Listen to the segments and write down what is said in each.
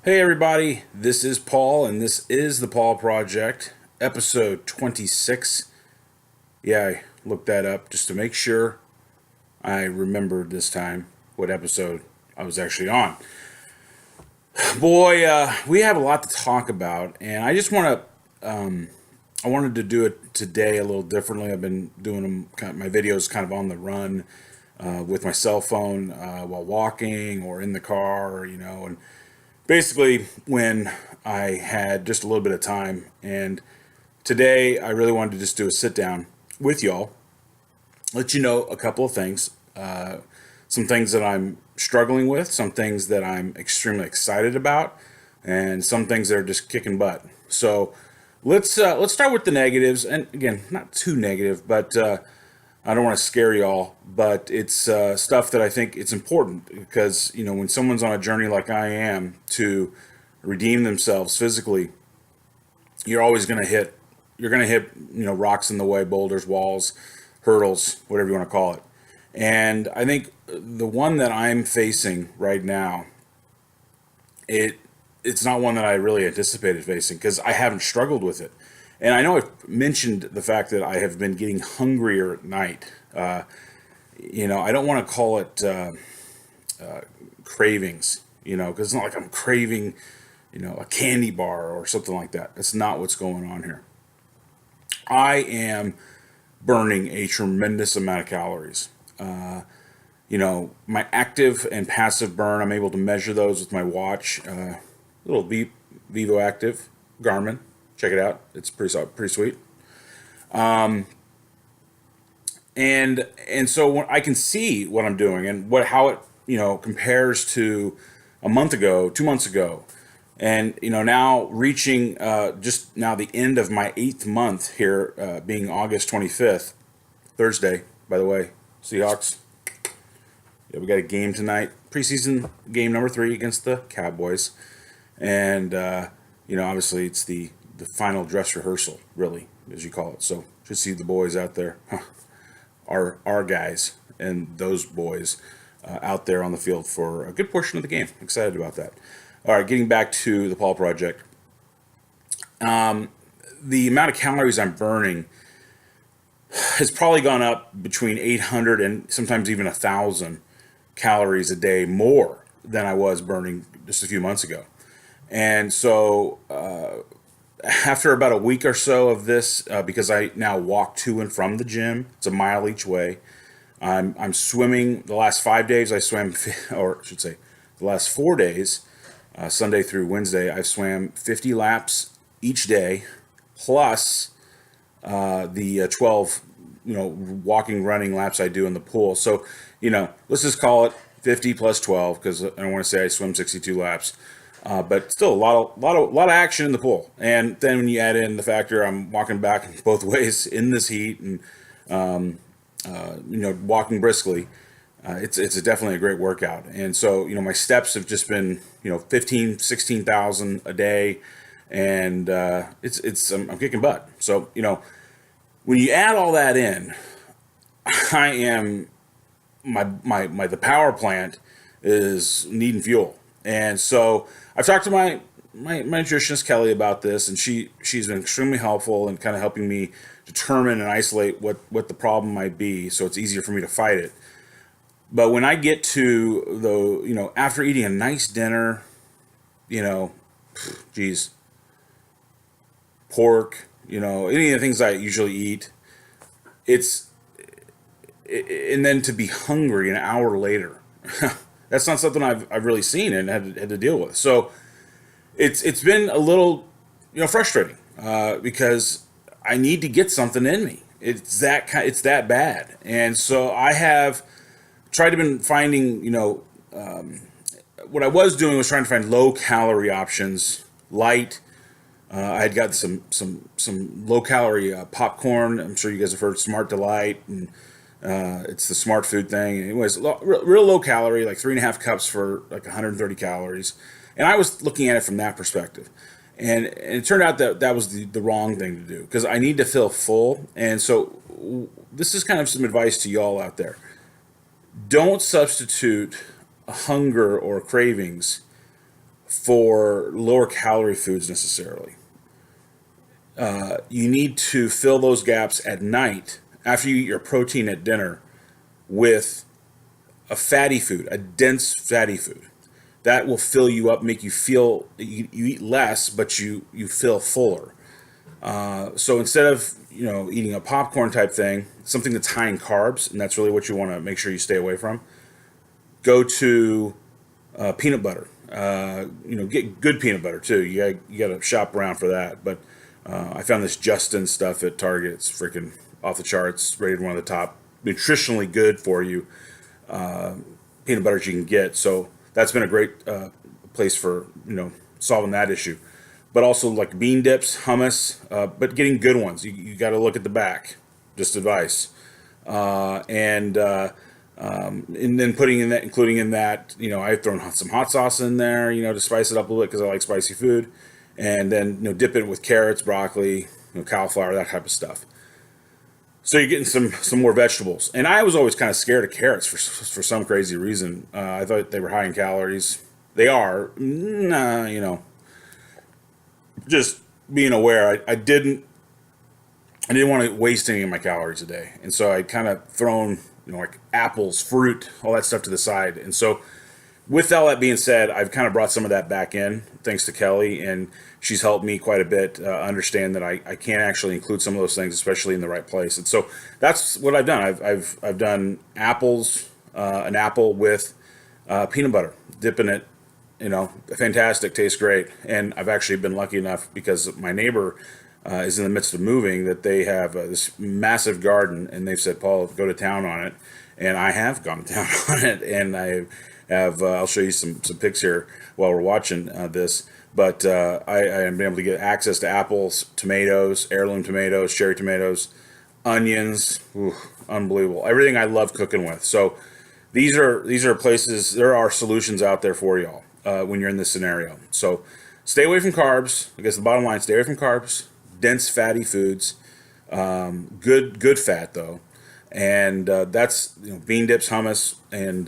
Hey everybody, this is Paul and this is the Paul Project, episode 26. Yeah, I looked that up just to make sure I remembered this time what episode I was actually on. Boy, we have a lot to talk about, and I wanted to do it today a little differently. I've been doing my videos kind of on the run with my cell phone while walking or in the car, and basically when I had just a little bit of time. And today I really wanted to just do a sit down with y'all, let you know a couple of things, some things that I'm struggling with, some things that I'm extremely excited about, and some things that are just kicking butt. So let's start with the negatives, and again, not too negative, but I don't want to scare y'all, but it's stuff that I think it's important because when someone's on a journey like I am to redeem themselves physically, you're always going to hit rocks in the way, boulders, walls, hurdles, whatever you want to call it. And I think the one that I'm facing right now, it's not one that I really anticipated facing because I haven't struggled with it. And I know I've mentioned the fact that I have been getting hungrier at night. I don't want to call it cravings, because it's not like I'm craving, a candy bar or something like that. That's not what's going on here. I am burning a tremendous amount of calories. My active and passive burn, I'm able to measure those with my watch. Little Vivo Active Garmin. Check it out. It's pretty sweet. And so when I can see what I'm doing and how it compares to a month ago, 2 months ago, and now reaching just now the end of my 8th month here, being August 25th, Thursday, by the way, Seahawks. Yeah, we got a game tonight, preseason game number 3 against the Cowboys, and obviously it's the final dress rehearsal, really, as you call it. So should see the boys out there, our guys and those boys out there on the field for a good portion of the game. Excited about that. All right, getting back to the Paul Project. The amount of calories I'm burning has probably gone up between 800 and sometimes even 1,000 calories a day more than I was burning just a few months ago. And so after about a week or so of this, because I now walk to and from the gym, it's a mile each way. I'm swimming. The last 5 days I swam, or I should say, the last 4 days, Sunday through Wednesday, I've swam 50 laps each day, plus the 12, walking, running laps I do in the pool. So, let's just call it 50 plus 12 because I don't want to say I swim 62 laps. But still a lot of action in the pool. And then when you add in the factor I'm walking back both ways in this heat and walking briskly, it's definitely a great workout. And so my steps have just been 16,000 a day, and I'm kicking butt. So when you add all that in, I am the power plant is needing fuel. And so I've talked to my nutritionist Kelly about this, and she's been extremely helpful in kind of helping me determine and isolate what the problem might be, so it's easier for me to fight it. But when I get to after eating a nice dinner, geez, pork, any of the things I usually eat, and then to be hungry an hour later. That's not something I've really seen and had to deal with. So it's been a little frustrating because I need to get something in me. It's that bad. And so I have tried to been finding what I was doing was trying to find low calorie options, light. I had got some low calorie popcorn. I'm sure you guys have heard Smart Delight, and it's the smart food thing. It was real low calorie, like 3.5 cups for like 130 calories. And I was looking at it from that perspective. And it turned out that was the wrong thing to do because I need to feel full. And so this is kind of some advice to y'all out there. Don't substitute hunger or cravings for lower calorie foods necessarily. You need to fill those gaps at night after you eat your protein at dinner with a fatty food, a dense fatty food. That will fill you up, make you feel you eat less, but you feel fuller. So instead of eating a popcorn type thing, something that's high in carbs, and that's really what you want to make sure you stay away from. Go to peanut butter. Get good peanut butter too. You got to shop around for that. But I found this Justin stuff at Target. It's freaking off the charts. Rated one of the top nutritionally good for you peanut butters you can get. So that's been a great place for solving that issue. But also like bean dips, hummus, but getting good ones. You got to look at the back. Just advice. And then including in that, I've thrown some hot sauce in there, to spice it up a little bit because I like spicy food, and then dip it with carrots, broccoli, cauliflower, that type of stuff. So you're getting some more vegetables. And I was always kind of scared of carrots for some crazy reason. I thought they were high in calories. They are, just being aware. I didn't want to waste any of my calories a day, and so I kind of thrown like apples, fruit, all that stuff to the side. And so with all that being said, I've kind of brought some of that back in thanks to Kelly, and she's helped me quite a bit understand that I can actually include some of those things, especially in the right place. And so that's what I've done. I've done apples, an apple with peanut butter, dipping it, fantastic, tastes great. And I've actually been lucky enough because my neighbor is in the midst of moving, that they have this massive garden, and they've said, Paul, go to town on it. And I have gone to town on it, and I have, I'll show you some pics here while we're watching this. But I am able to get access to apples, tomatoes, heirloom tomatoes, cherry tomatoes, onions, unbelievable. Everything I love cooking with. So these are places, there are solutions out there for y'all when you're in this scenario. So stay away from carbs. I guess the bottom line, stay away from carbs. Dense fatty foods, good fat though, and that's bean dips, hummus, and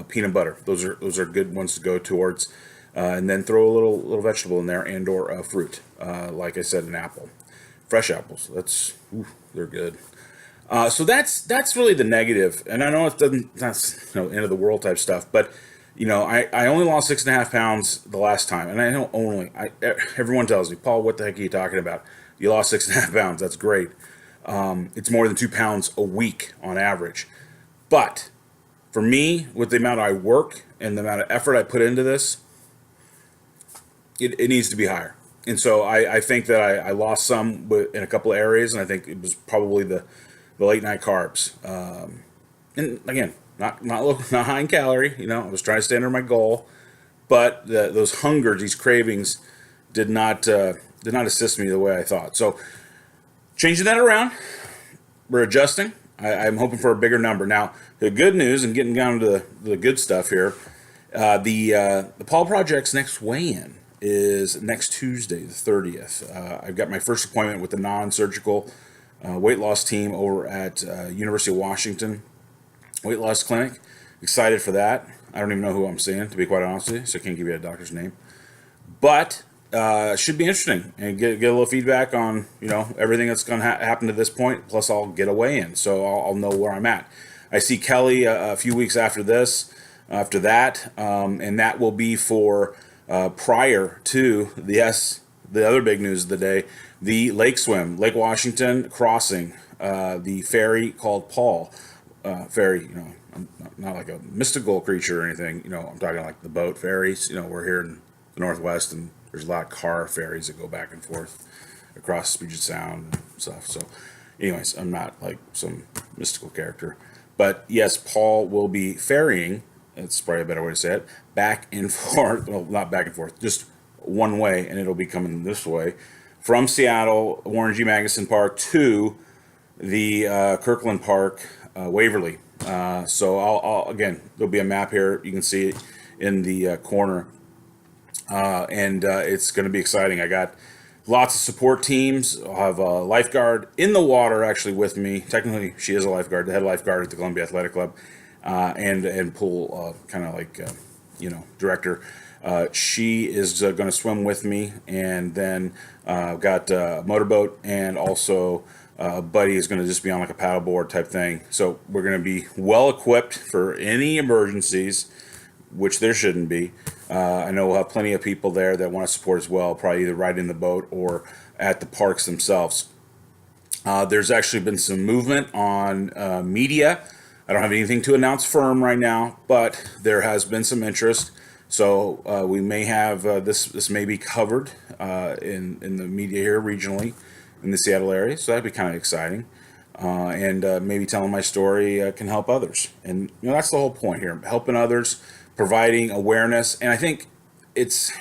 peanut butter. Those are good ones to go towards, and then throw a little vegetable in there and or fruit. Like I said, an apple, fresh apples. They're good. So that's really the negative, and I know that's end of the world type stuff, but. I only lost 6.5 pounds the last time, and I don't everyone tells me, Paul, what the heck are you talking about? You lost 6.5 pounds. That's great. It's more than 2 pounds a week on average. But for me, with the amount I work and the amount of effort I put into this, it needs to be higher. And so I think that I lost some in a couple of areas, and I think it was probably the late night carbs. And again, not high in calorie. I was trying to stay under my goal, but those hungers, these cravings, did not assist me the way I thought. So changing that around, we're adjusting. I'm hoping for a bigger number. Now the good news, and getting down to the good stuff here, the Paul Project's next weigh-in is next Tuesday, the 30th. I've got my first appointment with the non-surgical weight loss team over at University of Washington Weight Loss Clinic. Excited for that. I don't even know who I'm seeing, to be quite honest with you, so I can't give you a doctor's name. But should be interesting, and get a little feedback on everything that's going to happen to this point. Plus, I'll get a weigh-in, so I'll know where I'm at. I see Kelly a few weeks after that, and that will be for prior to the other big news of the day, the lake swim, Lake Washington crossing, the ferry called Paul. Ferry, I'm not like a mystical creature or anything, I'm talking like the boat ferries. We're here in the Northwest, and there's a lot of car ferries that go back and forth across Puget Sound and stuff. So anyways, I'm not like some mystical character, but yes, Paul will be ferrying, that's probably a better way to say it, back and forth, well, not back and forth, just one way, and it'll be coming this way from Seattle, Warren G. Magnuson Park to the Kirkland Park, Waverly. So I'll again, there'll be a map here. You can see it in the corner, and it's going to be exciting. I got lots of support teams. I'll have a lifeguard in the water actually with me. Technically, she is a lifeguard, the head lifeguard at the Columbia Athletic Club, and pool kind of like director. She is going to swim with me, and then got a motorboat, and also a buddy is going to just be on like a paddleboard type thing. So we're going to be well equipped for any emergencies, which there shouldn't be. I know we'll have plenty of people there that want to support as well, probably either riding the boat or at the parks themselves. There's actually been some movement on media. I don't have anything to announce firm right now, but there has been some interest. So we may have this may be covered in the media here regionally in the Seattle area. So that'd be kind of exciting. And maybe telling my story can help others. And that's the whole point here: helping others, providing awareness. And I think it's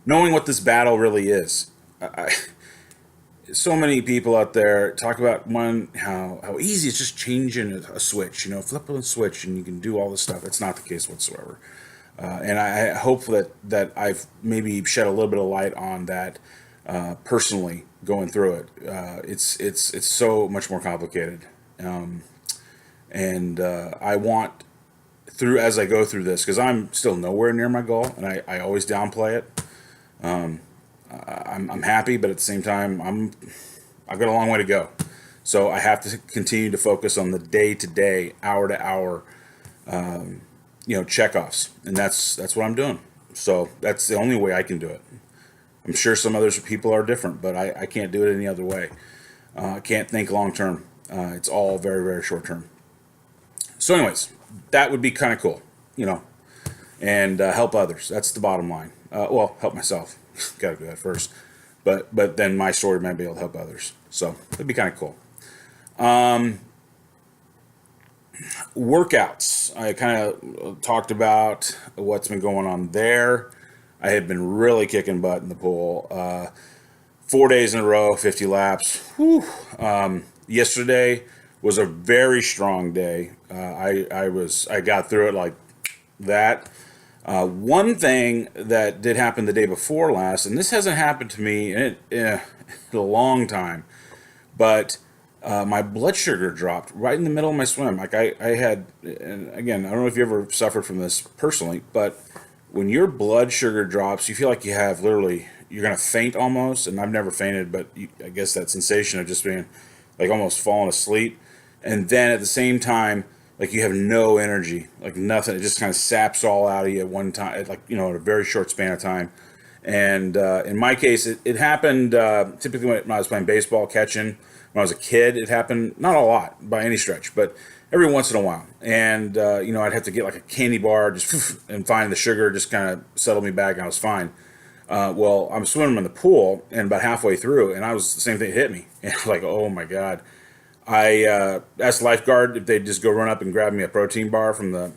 knowing what this battle really is. So many people out there talk about how easy it's just changing a switch, flip a switch and you can do all this stuff. It's not the case whatsoever. And I hope that I've maybe shed a little bit of light on that personally going through it. It's so much more complicated. And I want as I go through this, because I'm still nowhere near my goal, and I always downplay it. I'm happy, but at the same time, I've got a long way to go. So I have to continue to focus on the day to day, hour to hour, checkoffs, and that's what I'm doing. So that's the only way I can do it. I'm sure some other people are different, but I can't do it any other way. I can't think long term. It's all very, very short term. So, anyways, that would be kind of cool, and help others. That's the bottom line. Help myself. Got to do that first, but then my story might be able to help others. So it'd be kind of cool. Workouts. I kind of talked about what's been going on there. I had been really kicking butt in the pool. 4 days in a row, 50 laps. Whew. Yesterday was a very strong day. I got through it like that. One thing that did happen the day before last, and this hasn't happened to me in a long time, but my blood sugar dropped right in the middle of my swim. Like I had, and again, I don't know if you ever suffered from this personally, but when your blood sugar drops, you feel like you have literally, you're going to faint almost. And I've never fainted, but I guess that sensation of just being like almost falling asleep. And then at the same time, like you have no energy, like nothing. It just kind of saps all out of you at one time, like, in a very short span of time. And in my case, it happened typically when I was playing baseball, catching. When I was a kid, it happened, not a lot by any stretch, but every once in a while. And, I'd have to get like a candy bar just and find the sugar, just kind of settle me back, and I was fine. I'm swimming in the pool, and about halfway through, and the same thing hit me. And I was like, oh my God. I asked the lifeguard if they'd just go run up and grab me a protein bar from the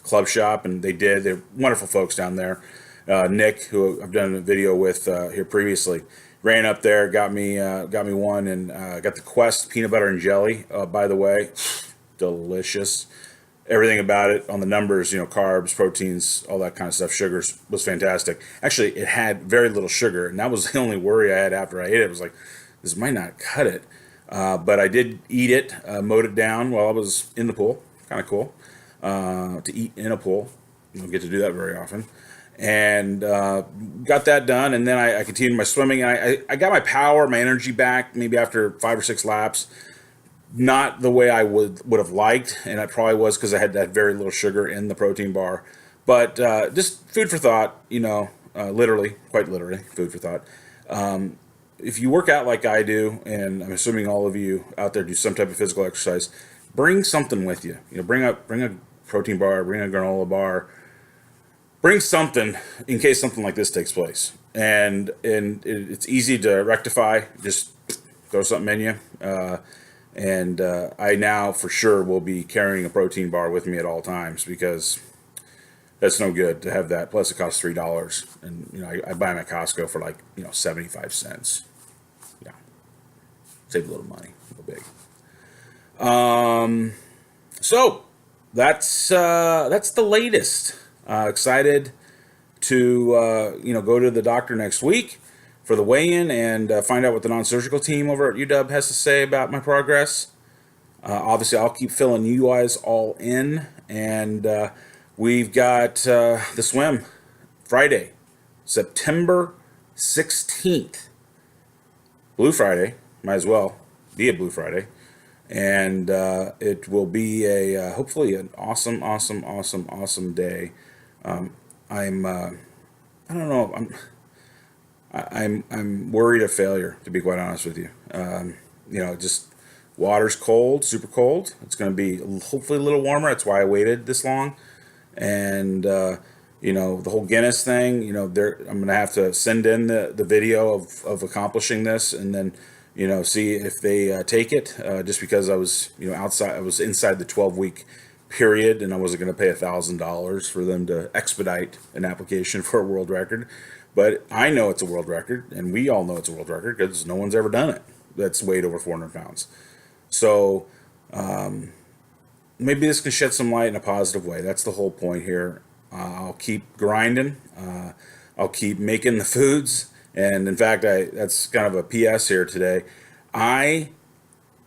club shop, and they did. They're wonderful folks down there. Nick, who I've done a video with here previously, ran up there, got me one, and got the Quest peanut butter and jelly. By the way, delicious. Everything about it on the numbers, carbs, proteins, all that kind of stuff, sugars, was fantastic. Actually, it had very little sugar, and that was the only worry I had after I ate it. It was like, this might not cut it. But I did eat it, mowed it down while I was in the pool. Kind of cool to eat in a pool. You don't get to do that very often. And got that done, and then I continued my swimming. And I got my power, my energy back maybe after 5 or 6 laps. Not the way I would have liked, and it probably was because I had that very little sugar in the protein bar. But just food for thought, literally, quite literally, food for thought. If you work out like I do, and I'm assuming all of you out there do some type of physical exercise, bring something with you. Bring a protein bar, bring a granola bar, bring something in case something like this takes place. And it's easy to rectify. Just throw something in you. I now for sure will be carrying a protein bar with me at all times, because that's no good to have that. Plus it costs $3, and I buy them at Costco for 75 cents. Yeah, save a little money, a little big. So that's the latest. Excited to go to the doctor next week for the weigh-in and find out what the non-surgical team over at UW has to say about my progress. Obviously, I'll keep filling you guys all in, and we've got the swim Friday, September 16th. Blue Friday, might as well be a Blue Friday. And it will be a hopefully an awesome day. I'm I don't know. I'm worried of failure, to be quite honest with you. Just water's cold, super cold. It's going to be hopefully a little warmer. That's why I waited this long. And the whole Guinness thing. I'm going to have to send in the video of accomplishing this, and then see if they take it. Just because I was outside, I was inside the 12-week period, and I wasn't going to pay $1,000 for them to expedite an application for a world record. But I know it's a world record, and we all know it's a world record because no one's ever done it that's weighed over 400 pounds. So maybe this can shed some light in a positive way. That's the whole point here. I'll keep grinding. I'll keep making the foods. And in fact, that's kind of a PS here today. I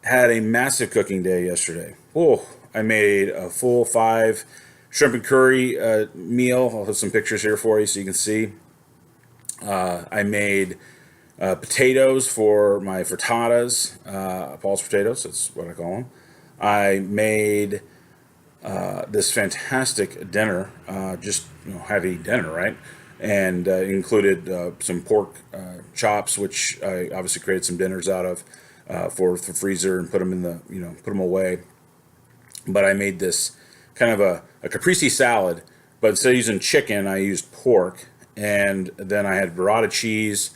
had a massive cooking day yesterday. Oh, I made a full 5 shrimp and curry meal. I'll have some pictures here for you so you can see. I made potatoes for my frittatas, Paul's potatoes, that's what I call them. I made this fantastic dinner, just heavy dinner, right? And included some pork chops, which I obviously created some dinners out of for the freezer and put them in put them away. But I made this kind of a caprese salad, but instead of using chicken, I used pork. And then I had burrata cheese.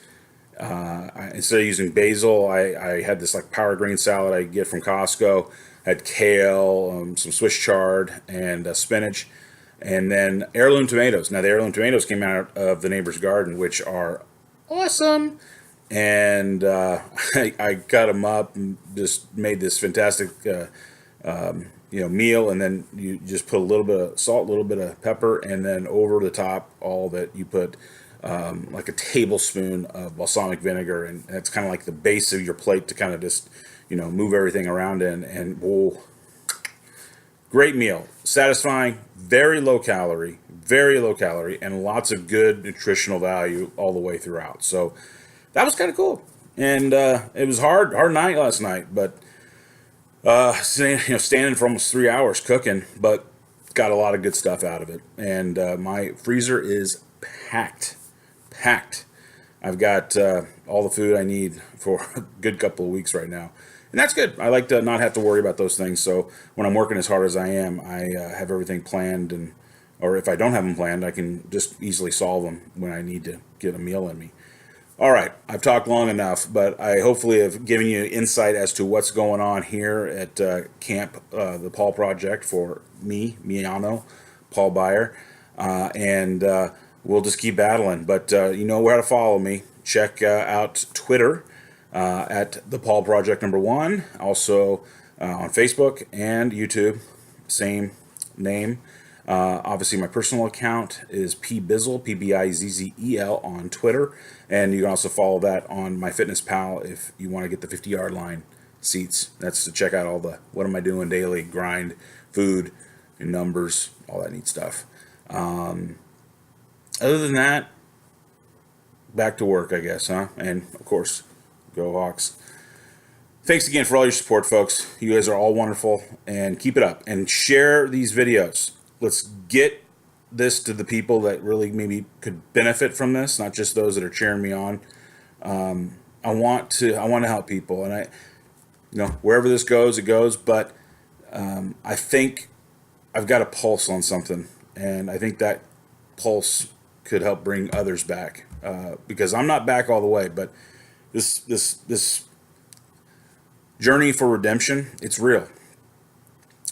Instead of using basil, I had this like power green salad I get from Costco. I had kale, some Swiss chard, and spinach. And then heirloom tomatoes. Now, the heirloom tomatoes came out of the neighbor's garden, which are awesome. And I cut them up and just made this fantastic meal, and then you just put a little bit of salt, a little bit of pepper, and then over the top, all that you put like a tablespoon of balsamic vinegar, and that's kind of like the base of your plate to kind of just move everything around in. And whoa, great meal, satisfying, very low calorie, and lots of good nutritional value all the way throughout. So that was kind of cool, and it was hard night last night, but. Standing for almost 3 hours cooking, but got a lot of good stuff out of it. And my freezer is packed. I've got all the food I need for a good couple of weeks right now. And that's good. I like to not have to worry about those things. So when I'm working as hard as I am, I have everything planned, or if I don't have them planned, I can just easily solve them when I need to get a meal in me. All right, I've talked long enough, but I hopefully have given you insight as to what's going on here at Camp the Paul Project for Miano, Paul Beyer, and we'll just keep battling. But you know where to follow me. Check out Twitter at the Paul Project #1, also on Facebook and YouTube, same name. Obviously, my personal account is pbizzle, PBIZZEL on Twitter, and you can also follow that on MyFitnessPal if you want to get the 50-yard line seats. That's to check out all the what am I doing daily, grind, food, and numbers, all that neat stuff. Other than that, back to work, I guess, huh? And of course, go Hawks. Thanks again for all your support, folks. You guys are all wonderful, and keep it up. And share these videos. Let's get this to the people that really maybe could benefit from this, not just those that are cheering me on. I want to help people, and wherever this goes, it goes. But I think I've got a pulse on something, and I think that pulse could help bring others back. Because I'm not back all the way, but this journey for redemption, it's real.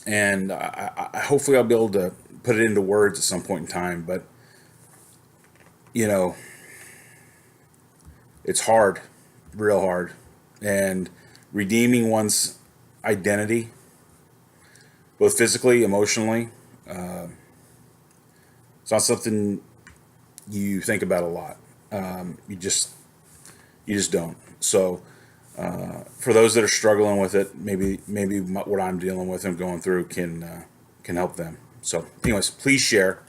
And I hopefully I'll be able to put it into words at some point in time. But, it's hard, real hard. And redeeming one's identity, both physically, emotionally, it's not something you think about a lot. You just don't. So, for those that are struggling with it, maybe what I'm dealing with and going through can help them. So anyways, please share.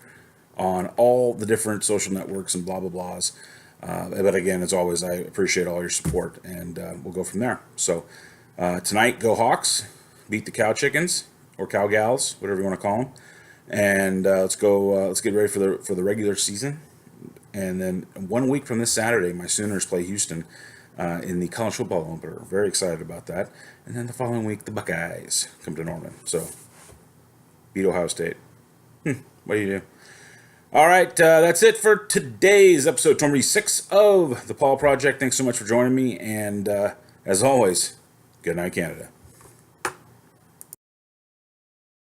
on all the different social networks and blah, blah, blahs. But again, as always, I appreciate all your support, and we'll go from there. So tonight, go Hawks, beat the Cow Chickens, or Cow Gals, whatever you want to call them. And let's go. Let's get ready for the regular season. And then 1 week from this Saturday, my Sooners play Houston in the college football opener. Very excited about that. And then the following week, the Buckeyes come to Norman. So beat Ohio State. What do you do? All right, that's it for today's episode 26 of the Paul Project. Thanks so much for joining me. And as always, good night, Canada.